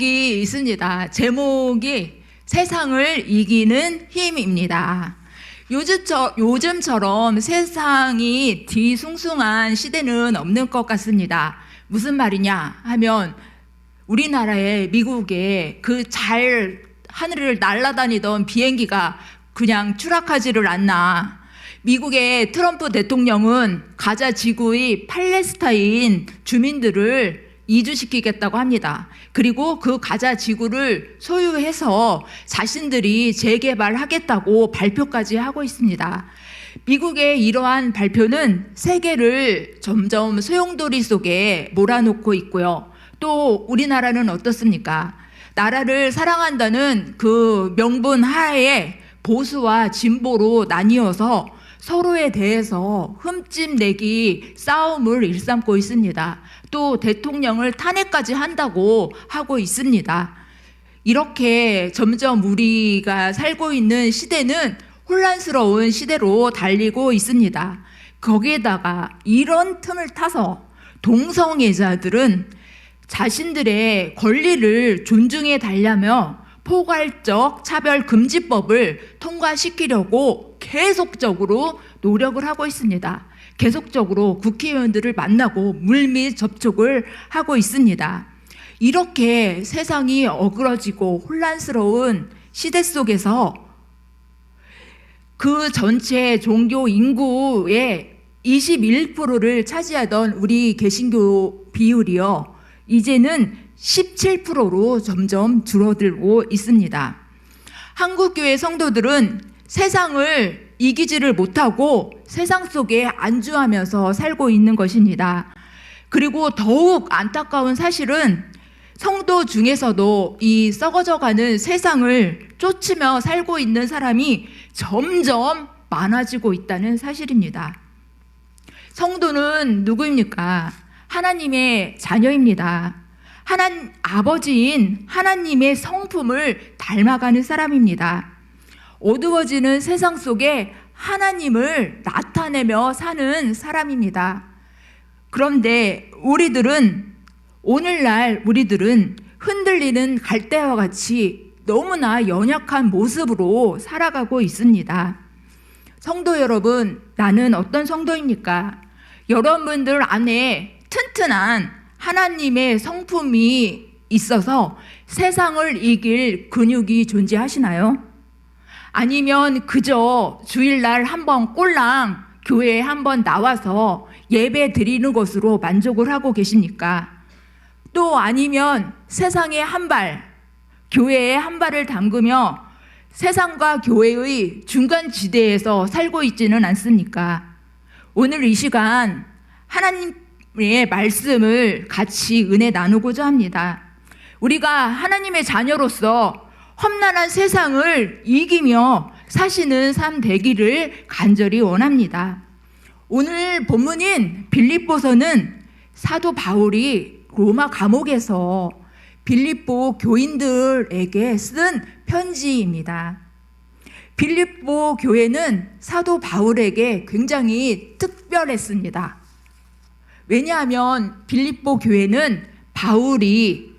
이 있습니다. 제목이 세상을 이기는 힘입니다. 요즘처럼 세상이 뒤숭숭한 시대는 없는 것 같습니다. 무슨 말이냐 하면 우리나라의 미국의 그 하늘을 날아다니던 비행기가 그냥 추락하지를 않나. 미국의 트럼프 대통령은 가자 지구의 팔레스타인 주민들을 이주시키겠다고 합니다. 그리고 그 가자 지구를 소유해서 자신들이 재개발하겠다고 발표까지 하고 있습니다. 미국의 이러한 발표는 세계를 점점 소용돌이 속에 몰아놓고 있고요. 또 우리나라는 어떻습니까? 나라를 사랑한다는 그 명분 하에 보수와 진보로 나뉘어서 서로에 대해서 흠집내기 싸움을 일삼고 있습니다. 또 대통령을 탄핵까지 한다고 하고 있습니다. 이렇게 점점 우리가 살고 있는 시대는 혼란스러운 시대로 달리고 있습니다. 거기에다가 이런 틈을 타서 동성애자들은 자신들의 권리를 존중해 달라며 포괄적 차별금지법을 통과시키려고 계속적으로 노력을 하고 있습니다. 계속적으로 국회의원들을 만나고 물밑 접촉을 하고 있습니다. 이렇게 세상이 어그러지고 혼란스러운 시대 속에서 그 전체 종교 인구의 21%를 차지하던 우리 개신교 비율이요, 이제는 17%로 점점 줄어들고 있습니다. 한국교회 성도들은 세상을 이기지를 못하고 세상 속에 안주하면서 살고 있는 것입니다. 그리고 더욱 안타까운 사실은 성도 중에서도 이 썩어져가는 세상을 쫓으며 살고 있는 사람이 점점 많아지고 있다는 사실입니다. 성도는 누구입니까? 하나님의 자녀입니다. 아버지인 하나님의 성품을 닮아가는 사람입니다. 어두워지는 세상 속에 하나님을 나타내며 사는 사람입니다. 그런데 오늘날 우리들은 흔들리는 갈대와 같이 너무나 연약한 모습으로 살아가고 있습니다. 성도 여러분, 나는 어떤 성도입니까? 여러분들 안에 튼튼한 하나님의 성품이 있어서 세상을 이길 근육이 존재하시나요? 아니면 그저 주일날 한번 꼴랑 교회에 한번 나와서 예배 드리는 것으로 만족을 하고 계십니까? 또 아니면 세상에 한 발, 교회에 한 발을 담그며 세상과 교회의 중간 지대에서 살고 있지는 않습니까? 오늘 이 시간 하나님의 말씀을 같이 은혜 나누고자 합니다. 우리가 하나님의 자녀로서 험난한 세상을 이기며 사시는 삶 되기를 간절히 원합니다. 오늘 본문인 빌립보서는 사도 바울이 로마 감옥에서 빌립보 교인들에게 쓴 편지입니다. 빌립보 교회는 사도 바울에게 굉장히 특별했습니다. 왜냐하면 빌립보 교회는 바울이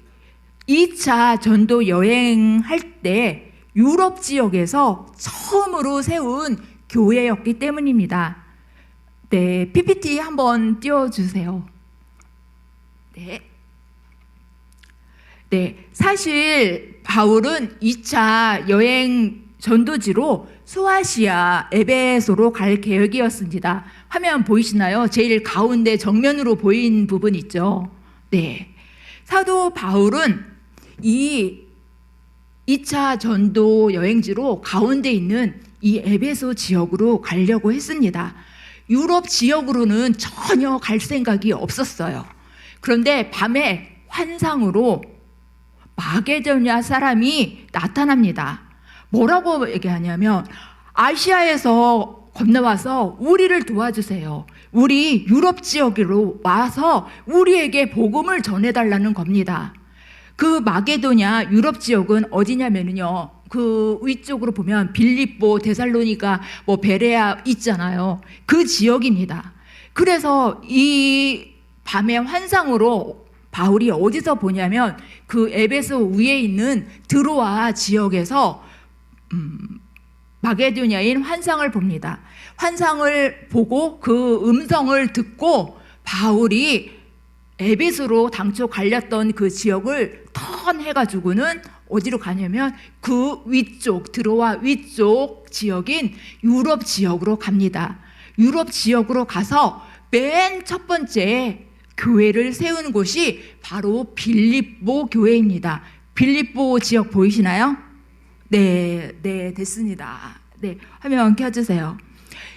2차 전도 여행할 때 유럽 지역에서 처음으로 세운 교회였기 때문입니다. 네, PPT 한번 띄워주세요. 네, 사실 바울은 2차 여행 전도지로 소아시아 에베소로 갈 계획이었습니다. 화면 보이시나요? 제일 가운데 정면으로 보인 부분 있죠? 네. 사도 바울은 이 2차 전도 여행지로 가운데 있는 이 에베소 지역으로 가려고 했습니다. 유럽 지역으로는 전혀 갈 생각이 없었어요. 그런데 밤에 환상으로 마게도냐 사람이 나타납니다. 뭐라고 얘기하냐면, 아시아에서 건너와서 우리를 도와주세요. 우리 유럽 지역으로 와서 우리에게 복음을 전해달라는 겁니다. 그 마게도냐 유럽 지역은 어디냐면요, 그 위쪽으로 보면 빌립보, 데살로니가, 베레아 있잖아요. 그 지역입니다. 그래서 이 밤의 환상으로 바울이 어디서 보냐면 그 에베소 위에 있는 드로아 지역에서 마게도냐인 환상을 봅니다. 환상을 보고 그 음성을 듣고 바울이 에베소로 당초 갈렸던 그 지역을 턴해가지고는 어디로 가냐면 그 위쪽, 드로아 위쪽 지역인 유럽 지역으로 갑니다. 유럽 지역으로 가서 맨 첫 번째 교회를 세운 곳이 바로 빌립보 교회입니다. 빌립보 지역 보이시나요? 네, 됐습니다. 네, 화면 켜주세요.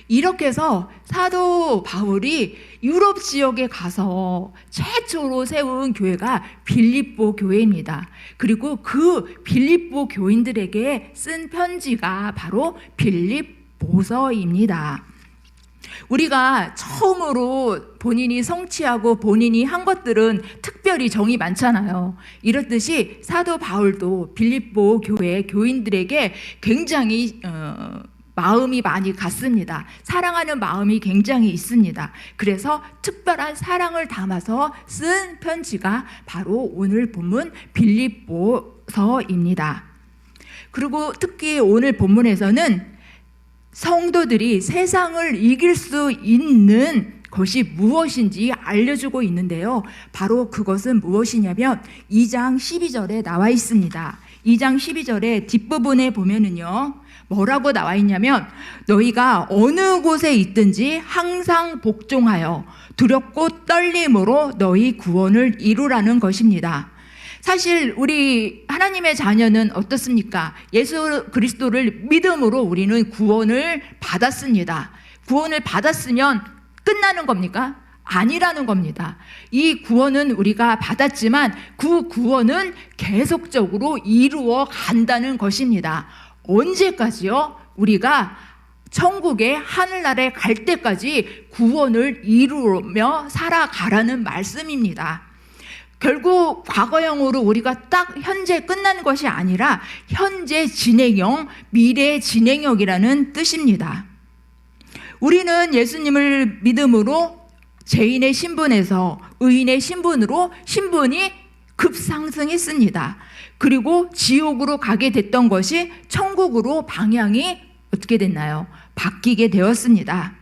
이렇게 해서 사도 바울이 유럽 지역에 가서 최초로 세운 교회가 빌립보 교회입니다. 그리고 그 빌립보 교인들에게 쓴 편지가 바로 빌립보서입니다. 우리가 처음으로 본인이 성취하고 본인이 한 것들은 특별히 정이 많잖아요. 이렇듯이 사도 바울도 빌립보 교회 교인들에게 굉장히 마음이 많이 갔습니다. 사랑하는 마음이 굉장히 있습니다. 그래서 특별한 사랑을 담아서 쓴 편지가 바로 오늘 본문 빌립보서입니다. 그리고 특히 오늘 본문에서는 성도들이 세상을 이길 수 있는 것이 무엇인지 알려주고 있는데요. 바로 그것은 무엇이냐면 2장 12절에 나와 있습니다. 2장 12절의 뒷부분에 보면은요, 뭐라고 나와 있냐면 너희가 어느 곳에 있든지 항상 복종하여 두렵고 떨림으로 너희 구원을 이루라는 것입니다. 사실 우리 하나님의 자녀는 어떻습니까? 예수 그리스도를 믿음으로 우리는 구원을 받았습니다. 구원을 받았으면 끝나는 겁니까? 아니라는 겁니다. 이 구원은 우리가 받았지만 그 구원은 계속적으로 이루어 간다는 것입니다. 언제까지요? 우리가 천국의 하늘나라에 갈 때까지 구원을 이루며 살아가라는 말씀입니다. 결국 과거형으로 우리가 딱 현재 끝나는 것이 아니라 현재 진행형, 미래 진행형이라는 뜻입니다. 우리는 예수님을 믿음으로 죄인의 신분에서 의인의 신분으로 신분이 급상승했습니다. 그리고 지옥으로 가게 됐던 것이 천국으로 방향이 어떻게 됐나요? 바뀌게 되었습니다.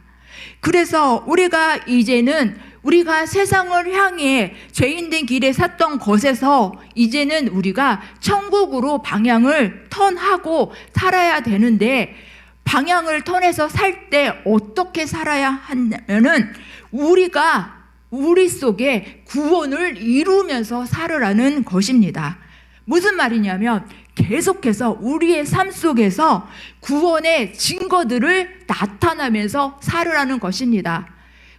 그래서 우리가 이제는 우리가 세상을 향해 죄인된 길에 샀던 것에서 이제는 우리가 천국으로 방향을 턴하고 살아야 되는데, 방향을 턴해서 살 때 어떻게 살아야 하냐면은 우리가 우리 속에 구원을 이루면서 살으라는 것입니다. 무슨 말이냐면 계속해서 우리의 삶 속에서 구원의 증거들을 나타나면서 살으라는 것입니다.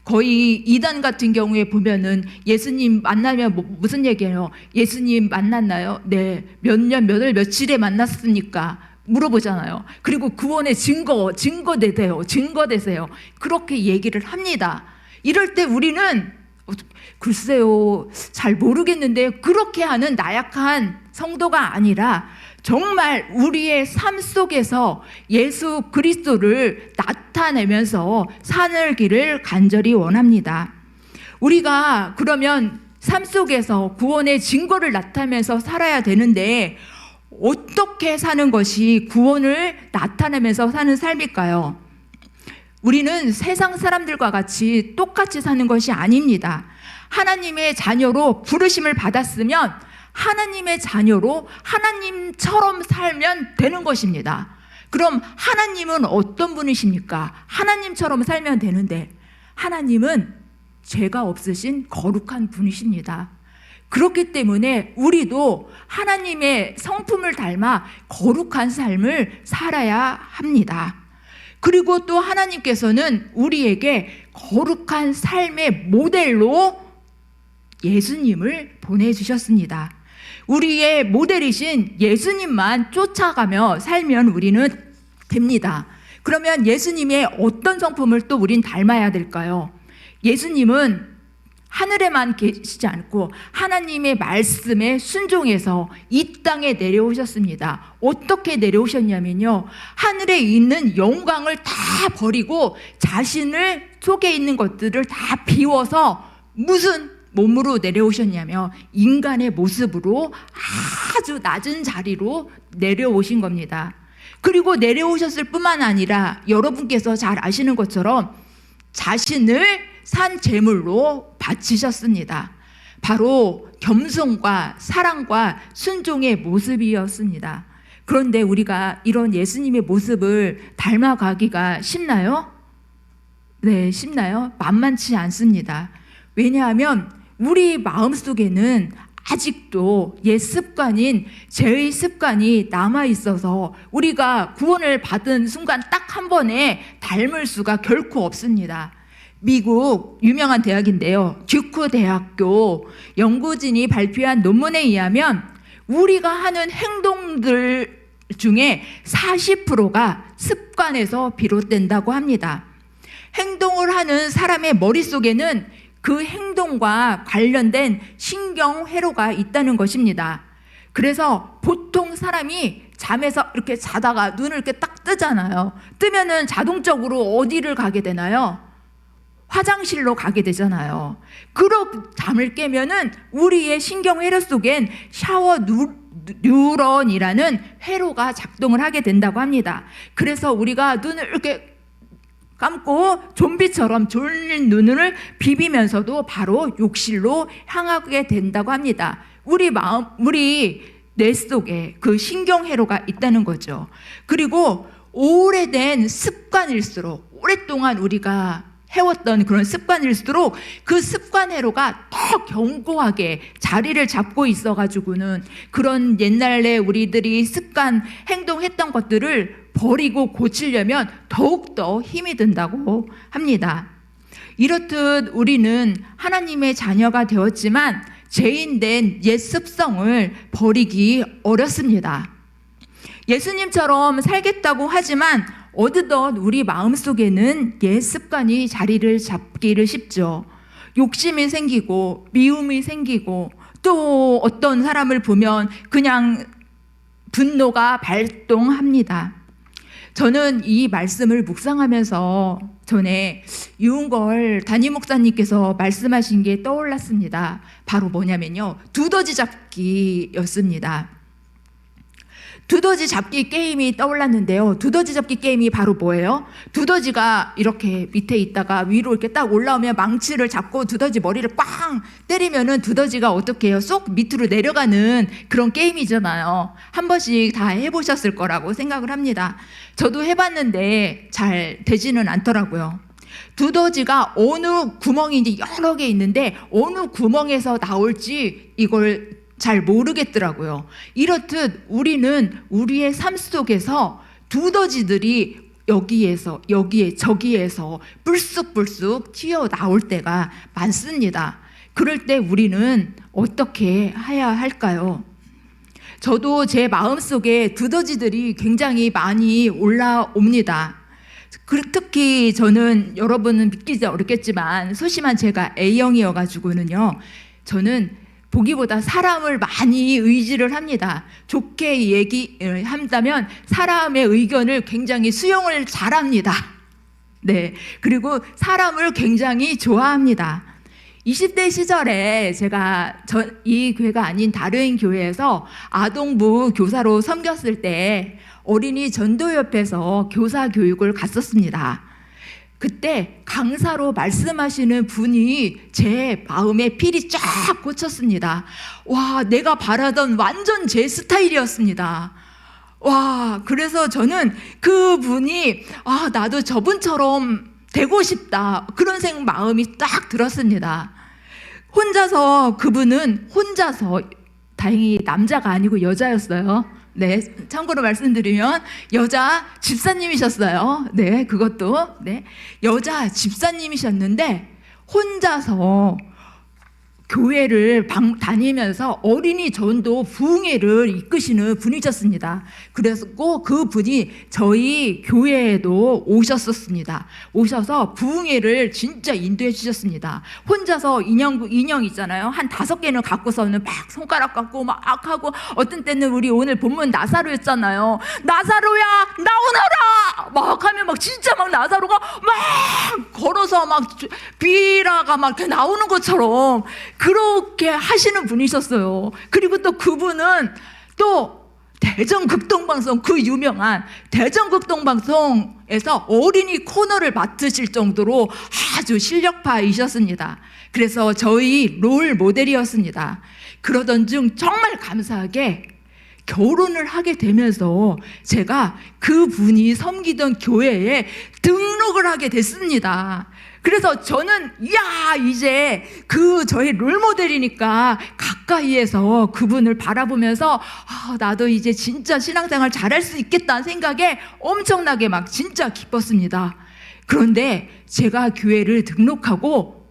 거의 이단 같은 경우에 보면은 예수님 만나면 무슨 얘기예요? 예수님 만났나요? 네. 몇 년, 몇 월, 며칠에 만났습니까? 물어보잖아요. 그리고 구원의 증거되세요. 그렇게 얘기를 합니다. 이럴 때 우리는 글쎄요, 잘 모르겠는데 그렇게 하는 나약한 성도가 아니라 정말 우리의 삶 속에서 예수 그리스도를 나타내면서 살기를 간절히 원합니다. 우리가 그러면 삶 속에서 구원의 증거를 나타내면서 살아야 되는데 어떻게 사는 것이 구원을 나타내면서 사는 삶일까요? 우리는 세상 사람들과 같이 똑같이 사는 것이 아닙니다. 하나님의 자녀로 부르심을 받았으면 하나님의 자녀로 하나님처럼 살면 되는 것입니다. 그럼 하나님은 어떤 분이십니까? 하나님처럼 살면 되는데 하나님은 죄가 없으신 거룩한 분이십니다. 그렇기 때문에 우리도 하나님의 성품을 닮아 거룩한 삶을 살아야 합니다. 그리고 또 하나님께서는 우리에게 거룩한 삶의 모델로 예수님을 보내주셨습니다. 우리의 모델이신 예수님만 쫓아가며 살면 우리는 됩니다. 그러면 예수님의 어떤 성품을 또 우린 닮아야 될까요? 예수님은 하늘에만 계시지 않고 하나님의 말씀에 순종해서 이 땅에 내려오셨습니다. 어떻게 내려오셨냐면요, 하늘에 있는 영광을 다 버리고 자신을 속에 있는 것들을 다 비워서 무슨 몸으로 내려오셨냐면 인간의 모습으로 아주 낮은 자리로 내려오신 겁니다. 그리고 내려오셨을 뿐만 아니라 여러분께서 잘 아시는 것처럼 자신을 산 제물로 바치셨습니다. 바로 겸손과 사랑과 순종의 모습이었습니다. 그런데 우리가 이런 예수님의 모습을 닮아가기가 쉽나요? 네, 쉽나요? 만만치 않습니다. 왜냐하면 우리 마음속에는 아직도 옛 습관인 죄의 습관이 남아있어서 우리가 구원을 받은 순간 딱 한 번에 닮을 수가 결코 없습니다. 미국 유명한 대학인데요, 듀크 대학교 연구진이 발표한 논문에 의하면 우리가 하는 행동들 중에 40%가 습관에서 비롯된다고 합니다. 행동을 하는 사람의 머릿속에는 그 행동과 관련된 신경회로가 있다는 것입니다. 그래서 보통 사람이 잠에서 이렇게 자다가 눈을 이렇게 딱 뜨잖아요. 뜨면은 자동적으로 어디를 가게 되나요? 화장실로 가게 되잖아요. 그렇게 잠을 깨면은 우리의 신경회로 속엔 샤워 뉴런이라는 회로가 작동을 하게 된다고 합니다. 그래서 우리가 눈을 이렇게 감고 좀비처럼 졸린 눈을 비비면서도 바로 욕실로 향하게 된다고 합니다. 우리 뇌 속에 그 신경회로가 있다는 거죠. 그리고 오래된 습관일수록, 오랫동안 우리가 해왔던 그런 습관일수록 그 습관회로가 더 견고하게 자리를 잡고 있어가지고는 그런 옛날에 우리들이 습관, 행동했던 것들을 버리고 고치려면 더욱더 힘이 든다고 합니다. 이렇듯 우리는 하나님의 자녀가 되었지만 죄인된 옛 습성을 버리기 어렵습니다. 예수님처럼 살겠다고 하지만 어느덧 우리 마음속에는 옛 습관이 자리를 잡기를 쉽죠. 욕심이 생기고 미움이 생기고 또 어떤 사람을 보면 그냥 분노가 발동합니다. 저는 이 말씀을 묵상하면서 전에 유은걸 담임 목사님께서 말씀하신 게 떠올랐습니다. 바로 뭐냐면요, 두더지 잡기였습니다. 두더지 잡기 게임이 떠올랐는데요. 두더지 잡기 게임이 바로 뭐예요? 두더지가 이렇게 밑에 있다가 위로 이렇게 딱 올라오면 망치를 잡고 두더지 머리를 꽝 때리면은 두더지가 어떻게 해요? 쏙 밑으로 내려가는 그런 게임이잖아요. 한 번씩 다 해보셨을 거라고 생각을 합니다. 저도 해봤는데 잘 되지는 않더라고요. 두더지가 어느 구멍인지 여러 개 있는데 어느 구멍에서 나올지 이걸 잘 모르겠더라고요. 이렇듯 우리는 우리의 삶 속에서 두더지들이 여기에서 여기에 저기에서 불쑥불쑥 튀어나올 때가 많습니다. 그럴 때 우리는 어떻게 해야 할까요? 저도 제 마음속에 두더지들이 굉장히 많이 올라옵니다. 특히 저는, 여러분은 믿기지 어렵겠지만 소심한 제가 A형이어가지고는요, 저는 보기보다 사람을 많이 의지를 합니다. 좋게 얘기한다면 사람의 의견을 굉장히 수용을 잘합니다. 네, 그리고 사람을 굉장히 좋아합니다. 20대 시절에 제가 이 교회가 아닌 다른 교회에서 아동부 교사로 섬겼을 때 어린이 전도협회에서 교사 교육을 갔었습니다. 그때 강사로 말씀하시는 분이 제 마음에 필이 쫙 꽂혔습니다. 와, 내가 바라던 완전 제 스타일이었습니다. 와, 그래서 저는 그분이 나도 저분처럼 되고 싶다, 그런 마음이 딱 들었습니다. 그분은 혼자서, 다행히 남자가 아니고 여자였어요. 네, 참고로 말씀드리면 여자 집사님이셨어요. 네, 그것도 네, 여자 집사님이셨는데 혼자서 교회를 다니면서 어린이 전도 부흥회를 이끄시는 분이셨습니다. 그래서 그 분이 저희 교회에도 오셨었습니다. 오셔서 부흥회를 진짜 인도해 주셨습니다. 혼자서 인형 있잖아요. 한 5개는 갖고서는 막 손가락 갖고 막 하고, 어떤 때는 우리 오늘 본문 나사로였잖아요. 나사로야 나오너라 막 하면 막 진짜 막 나사로가 막 걸어서 막 비라가 막 이렇게 나오는 것처럼 그렇게 하시는 분이셨어요. 그리고 또 그분은 또 대전극동방송, 그 유명한 대전극동방송에서 어린이 코너를 맡으실 정도로 아주 실력파이셨습니다. 그래서 저희 롤 모델이었습니다. 그러던 중 정말 감사하게 결혼을 하게 되면서 제가 그분이 섬기던 교회에 등록을 하게 됐습니다. 그래서 저는 이제 저의 롤모델이니까 가까이에서 그분을 바라보면서 나도 이제 진짜 신앙생활 잘할 수 있겠다는 생각에 엄청나게 막 진짜 기뻤습니다. 그런데 제가 교회를 등록하고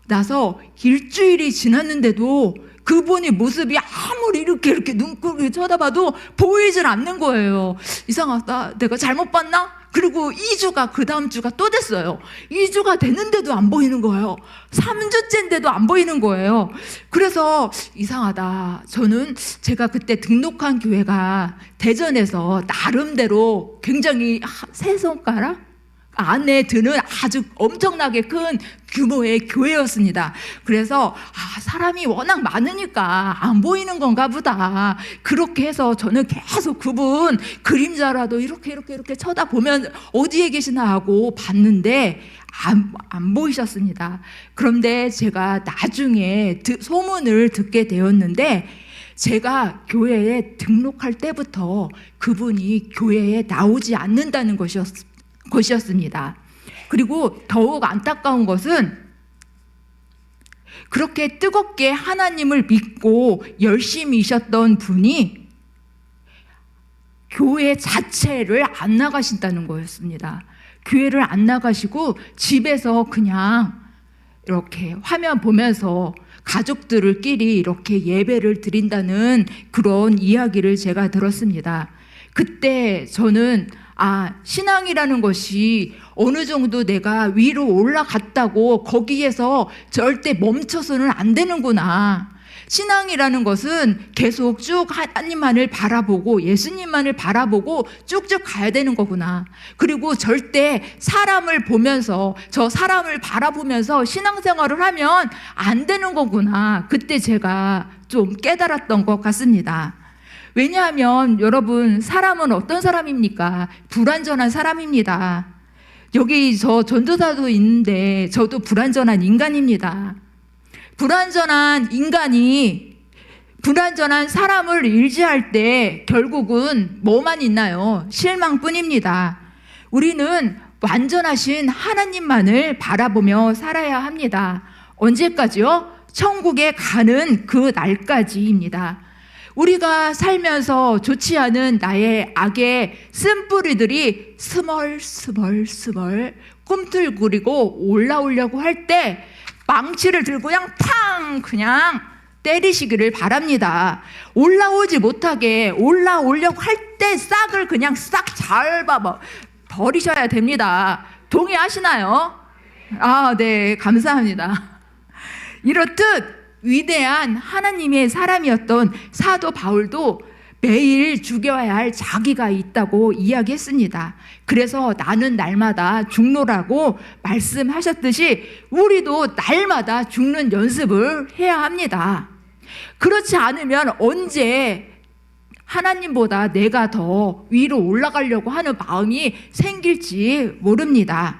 나서 일주일이 지났는데도 그분의 모습이 아무리 이렇게 눈곱을 쳐다봐도 보이질 않는 거예요. 이상하다, 내가 잘못 봤나? 그리고 2주가 그 다음 주가 또 됐어요. 2주가 됐는데도 안 보이는 거예요. 3주째인데도 안 보이는 거예요. 그래서 이상하다. 저는 제가 그때 등록한 교회가 대전에서 나름대로 굉장히 세 손가락 안에 드는 아주 엄청나게 큰 규모의 교회였습니다. 그래서 사람이 워낙 많으니까 안 보이는 건가 보다. 그렇게 해서 저는 계속 그분 그림자라도 이렇게 쳐다보면 어디에 계시나 하고 봤는데 안 보이셨습니다. 그런데 제가 나중에 소문을 듣게 되었는데, 제가 교회에 등록할 때부터 그분이 교회에 나오지 않는다는 것이었습니다. 그리고 더욱 안타까운 것은 그렇게 뜨겁게 하나님을 믿고 열심히셨던 분이 교회 자체를 안 나가신다는 거였습니다. 교회를 안 나가시고 집에서 그냥 이렇게 화면 보면서 가족들끼리 이렇게 예배를 드린다는 그런 이야기를 제가 들었습니다. 그때 저는 신앙이라는 것이 어느 정도 내가 위로 올라갔다고 거기에서 절대 멈춰서는 안 되는구나. 신앙이라는 것은 계속 쭉 하나님만을 바라보고 예수님만을 바라보고 쭉쭉 가야 되는 거구나. 그리고 절대 사람을 보면서, 저 사람을 바라보면서 신앙생활을 하면 안 되는 거구나. 그때 제가 좀 깨달았던 것 같습니다. 왜냐하면 여러분, 사람은 어떤 사람입니까? 불완전한 사람입니다. 여기 저 전도사도 있는데 저도 불완전한 인간입니다. 불완전한 인간이 불완전한 사람을 의지할 때 결국은 뭐만 있나요? 실망뿐입니다. 우리는 완전하신 하나님만을 바라보며 살아야 합니다. 언제까지요? 천국에 가는 그 날까지입니다. 우리가 살면서 좋지 않은 나의 악의 쓴뿌리들이 스멀스멀 꿈틀거리고 올라오려고 할 때 망치를 들고 그냥 때리시기를 바랍니다. 올라오지 못하게 올라오려고 할 때 싹을 그냥 싹 잘 버리셔야 됩니다. 동의하시나요? 네, 감사합니다. 이렇듯 위대한 하나님의 사람이었던 사도 바울도 매일 죽여야 할 자기가 있다고 이야기했습니다. 그래서 나는 날마다 죽노라고 말씀하셨듯이 우리도 날마다 죽는 연습을 해야 합니다. 그렇지 않으면 언제 하나님보다 내가 더 위로 올라가려고 하는 마음이 생길지 모릅니다.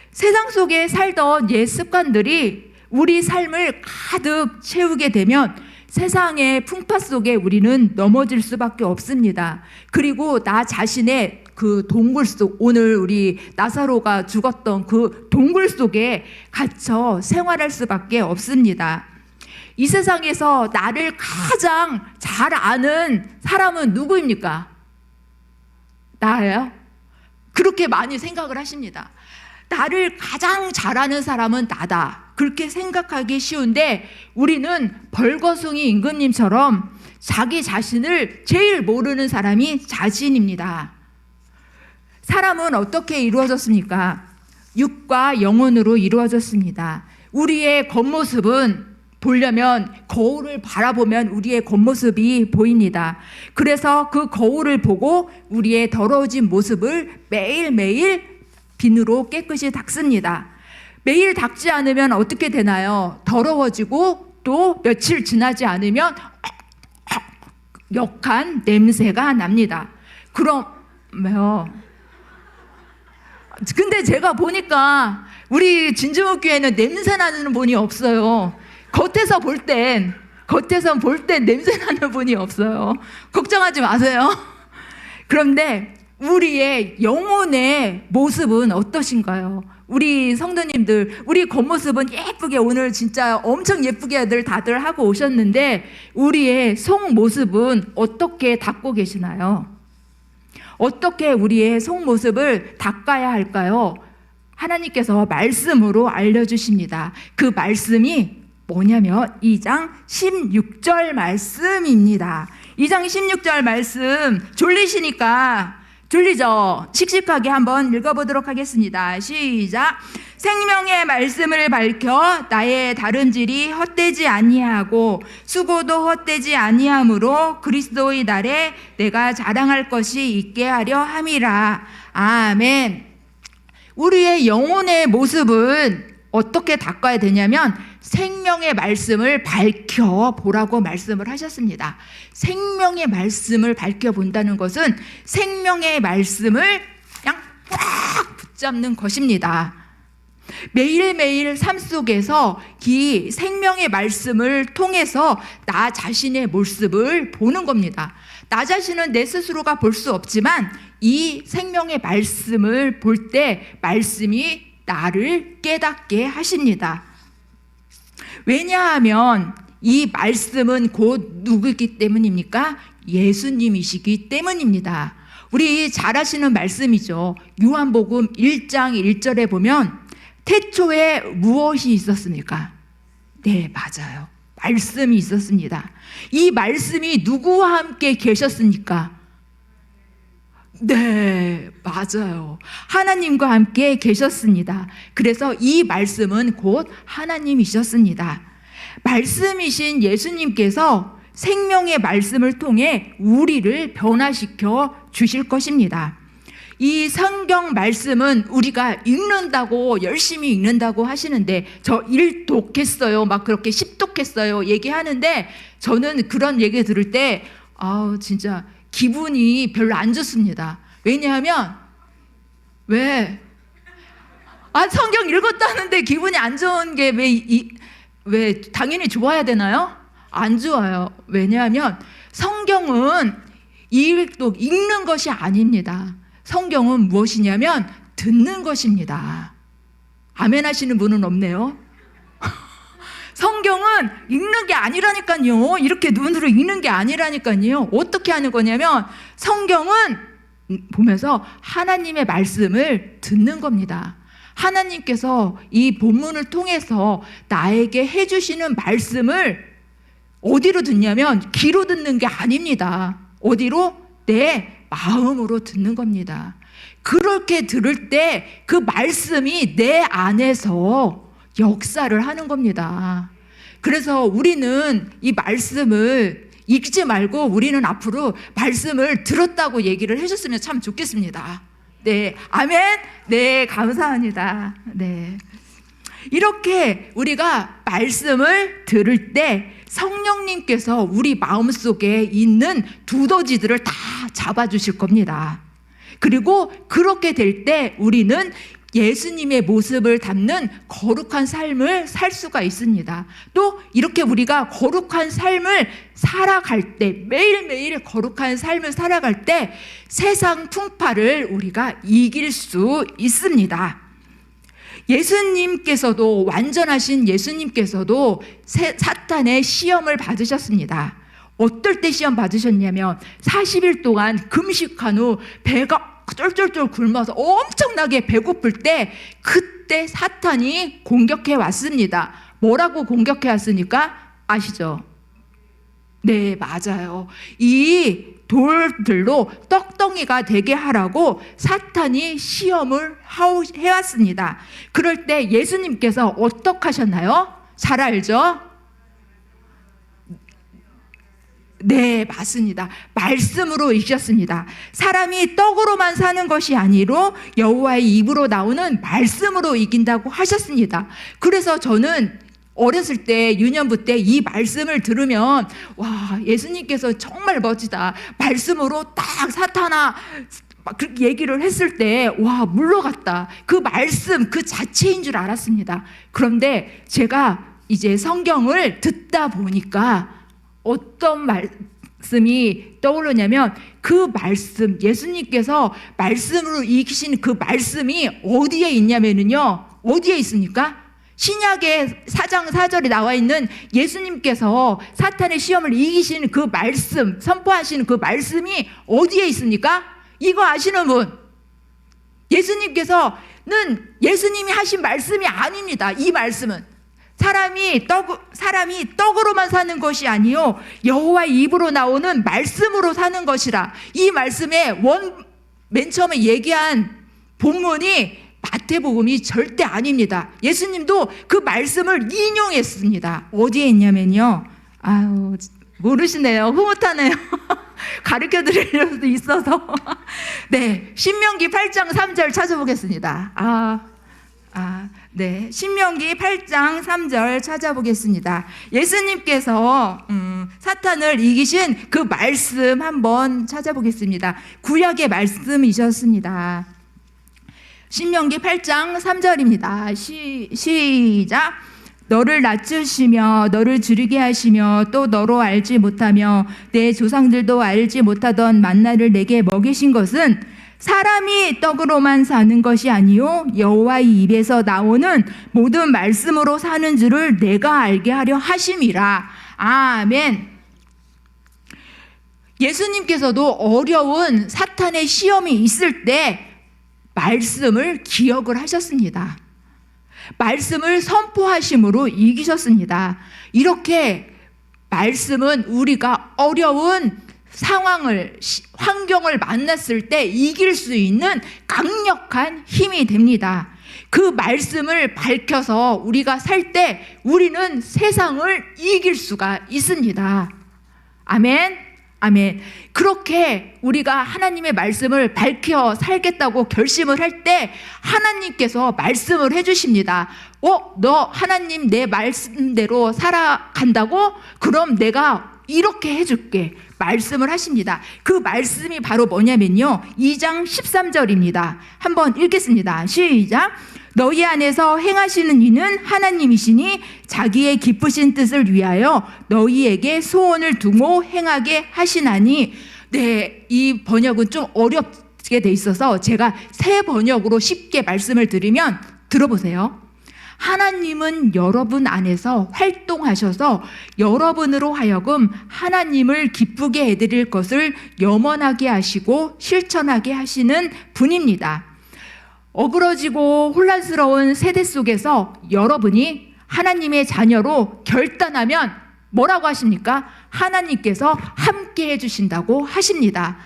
세상 속에 살던 옛 습관들이 우리 삶을 가득 채우게 되면 세상의 풍파 속에 우리는 넘어질 수밖에 없습니다. 그리고 나 자신의 그 동굴 속, 오늘 우리 나사로가 죽었던 그 동굴 속에 갇혀 생활할 수밖에 없습니다. 이 세상에서 나를 가장 잘 아는 사람은 누구입니까? 나예요? 그렇게 많이 생각을 하십니다. 나를 가장 잘 아는 사람은 나다. 그렇게 생각하기 쉬운데 우리는 벌거숭이 임금님처럼 자기 자신을 제일 모르는 사람이 자신입니다. 사람은 어떻게 이루어졌습니까? 육과 영혼으로 이루어졌습니다. 우리의 겉모습은 보려면 거울을 바라보면 우리의 겉모습이 보입니다. 그래서 그 거울을 보고 우리의 더러워진 모습을 매일매일 비누로 깨끗이 닦습니다. 매일 닦지 않으면 어떻게 되나요? 더러워지고 또 며칠 지나지 않으면 역한 냄새가 납니다. 그러면 근데 제가 보니까 우리 진주목교회는 냄새 나는 분이 없어요. 겉에서 볼 땐 냄새 나는 분이 없어요. 걱정하지 마세요. 그런데 우리의 영혼의 모습은 어떠신가요? 우리 성도님들, 우리 겉모습은 예쁘게 오늘 진짜 엄청 예쁘게 다들 하고 오셨는데 우리의 속모습은 어떻게 닦고 계시나요? 어떻게 우리의 속모습을 닦아야 할까요? 하나님께서 말씀으로 알려주십니다. 그 말씀이 뭐냐면 2장 16절 말씀입니다. 2장 16절 말씀 졸리죠? 씩씩하게 한번 읽어보도록 하겠습니다. 시작. 생명의 말씀을 밝혀 나의 다름질이 헛되지 아니하고 수고도 헛되지 아니하므로 그리스도의 날에 내가 자랑할 것이 있게 하려 함이라. 아멘. 우리의 영혼의 모습은 어떻게 닦아야 되냐면 생명의 말씀을 밝혀보라고 말씀을 하셨습니다. 생명의 말씀을 밝혀본다는 것은 생명의 말씀을 그냥 꽉 붙잡는 것입니다. 매일매일 삶 속에서 이 생명의 말씀을 통해서 나 자신의 모습을 보는 겁니다. 나 자신은 내 스스로가 볼 수 없지만 이 생명의 말씀을 볼 때 말씀이 나를 깨닫게 하십니다. 왜냐하면 이 말씀은 곧 누구이기 때문입니까? 예수님이시기 때문입니다. 우리 잘 아시는 말씀이죠. 요한복음 1장 1절에 보면 태초에 무엇이 있었습니까? 네, 맞아요. 말씀이 있었습니다. 이 말씀이 누구와 함께 계셨습니까? 네, 맞아요. 하나님과 함께 계셨습니다. 그래서 이 말씀은 곧 하나님이셨습니다. 말씀이신 예수님께서 생명의 말씀을 통해 우리를 변화시켜 주실 것입니다. 이 성경 말씀은 우리가 읽는다고 열심히 읽는다고 하시는데 저 1독했어요 막 그렇게 10독했어요 얘기하는데 저는 그런 얘기 들을 때 진짜 기분이 별로 안 좋습니다. 왜냐하면 성경 읽었다는데 기분이 안 좋은 게 왜 당연히 좋아야 되나요? 안 좋아요. 왜냐하면 성경은 읽는 것이 아닙니다. 성경은 무엇이냐면 듣는 것입니다. 아멘 하시는 분은 없네요. 성경은 읽는 게 아니라니까요. 이렇게 눈으로 읽는 게 아니라니까요. 어떻게 하는 거냐면 성경은 보면서 하나님의 말씀을 듣는 겁니다. 하나님께서 이 본문을 통해서 나에게 해주시는 말씀을 어디로 듣냐면 귀로 듣는 게 아닙니다. 어디로? 내 마음으로 듣는 겁니다. 그렇게 들을 때 그 말씀이 내 안에서 역사를 하는 겁니다. 그래서 우리는 이 말씀을 읽지 말고 우리는 앞으로 말씀을 들었다고 얘기를 해줬으면 참 좋겠습니다. 네, 아멘. 네, 감사합니다. 네, 이렇게 우리가 말씀을 들을 때 성령님께서 우리 마음속에 있는 두더지들을 다 잡아주실 겁니다. 그리고 그렇게 될 때 우리는 예수님의 모습을 담는 거룩한 삶을 살 수가 있습니다. 또 이렇게 우리가 거룩한 삶을 살아갈 때, 매일매일 거룩한 삶을 살아갈 때 세상 풍파를 우리가 이길 수 있습니다. 예수님께서도, 완전하신 예수님께서도 사탄의 시험을 받으셨습니다. 어떨 때 시험 받으셨냐면 40일 동안 금식한 후 배가 쫄쫄쫄 굶어서 엄청나게 배고플 때 그때 사탄이 공격해 왔습니다. 뭐라고 공격해 왔으니까 아시죠? 네, 맞아요. 이 돌들로 떡덩이가 되게 하라고 사탄이 시험을 해왔습니다. 그럴 때 예수님께서 어떻게 하셨나요? 잘 알죠? 네, 맞습니다. 말씀으로 이기셨습니다. 사람이 떡으로만 사는 것이 아니로 여호와의 입으로 나오는 말씀으로 이긴다고 하셨습니다. 그래서 저는 어렸을 때 유년부 때 이 말씀을 들으면 와, 예수님께서 정말 멋지다. 말씀으로 딱 사탄아 그 얘기를 했을 때 와, 물러갔다. 그 말씀 그 자체인 줄 알았습니다. 그런데 제가 이제 성경을 듣다 보니까 어떤 말씀이 떠오르냐면 그 말씀, 예수님께서 말씀으로 이기신 그 말씀이 어디에 있냐면요, 어디에 있습니까? 신약의 4장 4절에 나와 있는 예수님께서 사탄의 시험을 이기신 그 말씀, 선포하시는 그 말씀이 어디에 있습니까? 이거 아시는 분? 예수님께서는 예수님이 하신 말씀이 아닙니다. 이 말씀은 사람이 떡으로만 사는 것이 아니요 여호와의 입으로 나오는 말씀으로 사는 것이라. 이 말씀의 맨 처음에 얘기한 본문이 마태복음이 절대 아닙니다. 예수님도 그 말씀을 인용했습니다. 어디에 있냐면요, 아유 모르시네요. 흐뭇하네요. 가르쳐 드릴 수도 있어서. 네, 신명기 8장 3절 찾아보겠습니다. 네, 신명기 8장 3절 찾아보겠습니다. 예수님께서 사탄을 이기신 그 말씀 한번 찾아보겠습니다. 구약의 말씀이셨습니다. 신명기 8장 3절입니다. 시작. 너를 낮추시며 너를 줄이게 하시며 또 너로 알지 못하며 내 조상들도 알지 못하던 만나를 내게 먹이신 것은 사람이 떡으로만 사는 것이 아니요 여호와의 입에서 나오는 모든 말씀으로 사는 줄을 내가 알게 하려 하심이라. 아멘. 예수님께서도 어려운 사탄의 시험이 있을 때 말씀을 기억을 하셨습니다. 말씀을 선포하심으로 이기셨습니다. 이렇게 말씀은 우리가 어려운 상황을, 환경을 만났을 때 이길 수 있는 강력한 힘이 됩니다. 그 말씀을 밝혀서 우리가 살 때 우리는 세상을 이길 수가 있습니다. 아멘. 아멘. 그렇게 우리가 하나님의 말씀을 밝혀 살겠다고 결심을 할 때 하나님께서 말씀을 해주십니다. 너 하나님 내 말씀대로 살아간다고? 그럼 내가 이렇게 해줄게. 말씀을 하십니다. 그 말씀이 바로 뭐냐면요, 2장 13절입니다. 한번 읽겠습니다. 시작. 너희 안에서 행하시는 이는 하나님이시니 자기의 기쁘신 뜻을 위하여 너희에게 소원을 두고 행하게 하시나니. 네, 이 번역은 좀 어렵게 돼 있어서 제가 새 번역으로 쉽게 말씀을 드리면 들어보세요. 하나님은 여러분 안에서 활동하셔서 여러분으로 하여금 하나님을 기쁘게 해드릴 것을 염원하게 하시고 실천하게 하시는 분입니다. 어그러지고 혼란스러운 세대 속에서 여러분이 하나님의 자녀로 결단하면 뭐라고 하십니까? 하나님께서 함께 해주신다고 하십니다.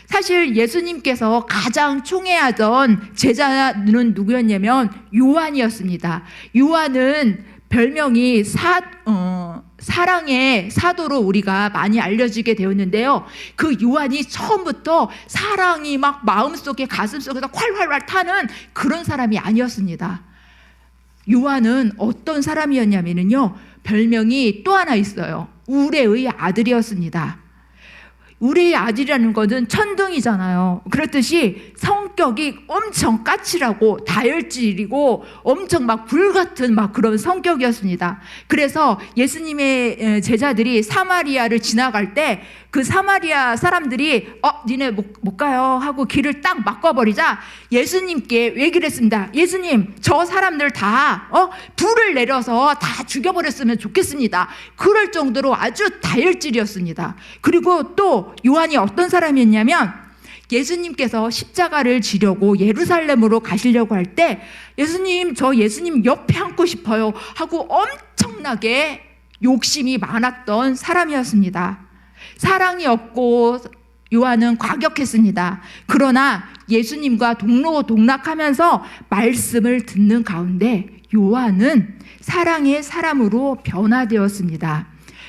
사실 예수님께서 가장 총애하던 제자는 누구였냐면 요한이었습니다. 요한은 별명이 사랑의 사도로 우리가 많이 알려지게 되었는데요. 그 요한이 처음부터 사랑이 막 마음속에 가슴속에서 콸콸콸 타는 그런 사람이 아니었습니다. 요한은 어떤 사람이었냐면요, 별명이 또 하나 있어요. 우레의 아들이었습니다. 우리의 아들이라는 것은 천둥이잖아요. 그렇듯이 성격이 엄청 까칠하고 다혈질이고 엄청 막 불같은 막 그런 성격이었습니다. 그래서 예수님의 제자들이 사마리아를 지나갈 때 그 사마리아 사람들이 니네 못 가요 하고 길을 딱 막아버리자 예수님께 얘기를 했습니다. 예수님, 저 사람들 다 불을 내려서 다 죽여버렸으면 좋겠습니다. 그럴 정도로 아주 다혈질이었습니다. 그리고 또 요한이 어떤 사람이었냐면, 예수님께서 십자가를 지려고 예루살렘으로 가시려고 할 때 예수님, 저 예수님 옆에 앉고 싶어요 하고 엄청나게 욕심이 많았던 사람이었습니다. 사랑이 없고 요한은 과격했습니다. 그러나 예수님과 동로동락하면서 말씀을 듣는 가운데 요한은 사랑의 사람으로 변화되었습니다.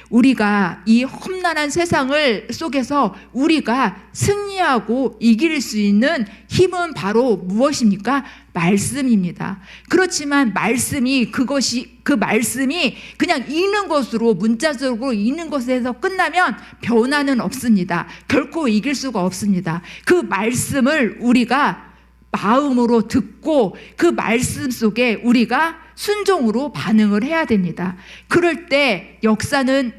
우리가 이 험난한 세상을 속에서 우리가 승리하고 이길 수 있는 힘은 바로 무엇입니까? 말씀입니다. 그렇지만 그 말씀이 그냥 읽는 것으로, 문자적으로 읽는 것에서 끝나면 변화는 없습니다. 결코 이길 수가 없습니다. 그 말씀을 우리가 마음으로 듣고 그 말씀 속에 우리가 순종으로 반응을 해야 됩니다. 그럴 때 역사는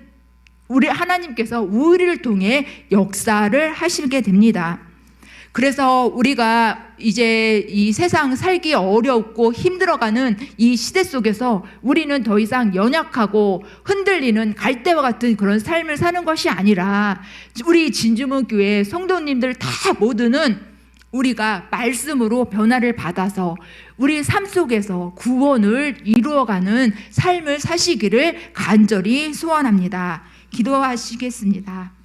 우리 하나님께서 우리를 통해 역사를 하시게 됩니다. 그래서 우리가 이제 이 세상 살기 어렵고 힘들어가는 이 시대 속에서 우리는 더 이상 연약하고 흔들리는 갈대와 같은 그런 삶을 사는 것이 아니라 우리 진주문교회 성도님들 다 모두는 우리가 말씀으로 변화를 받아서 우리 삶 속에서 구원을 이루어가는 삶을 사시기를 간절히 소원합니다. 기도하시겠습니다.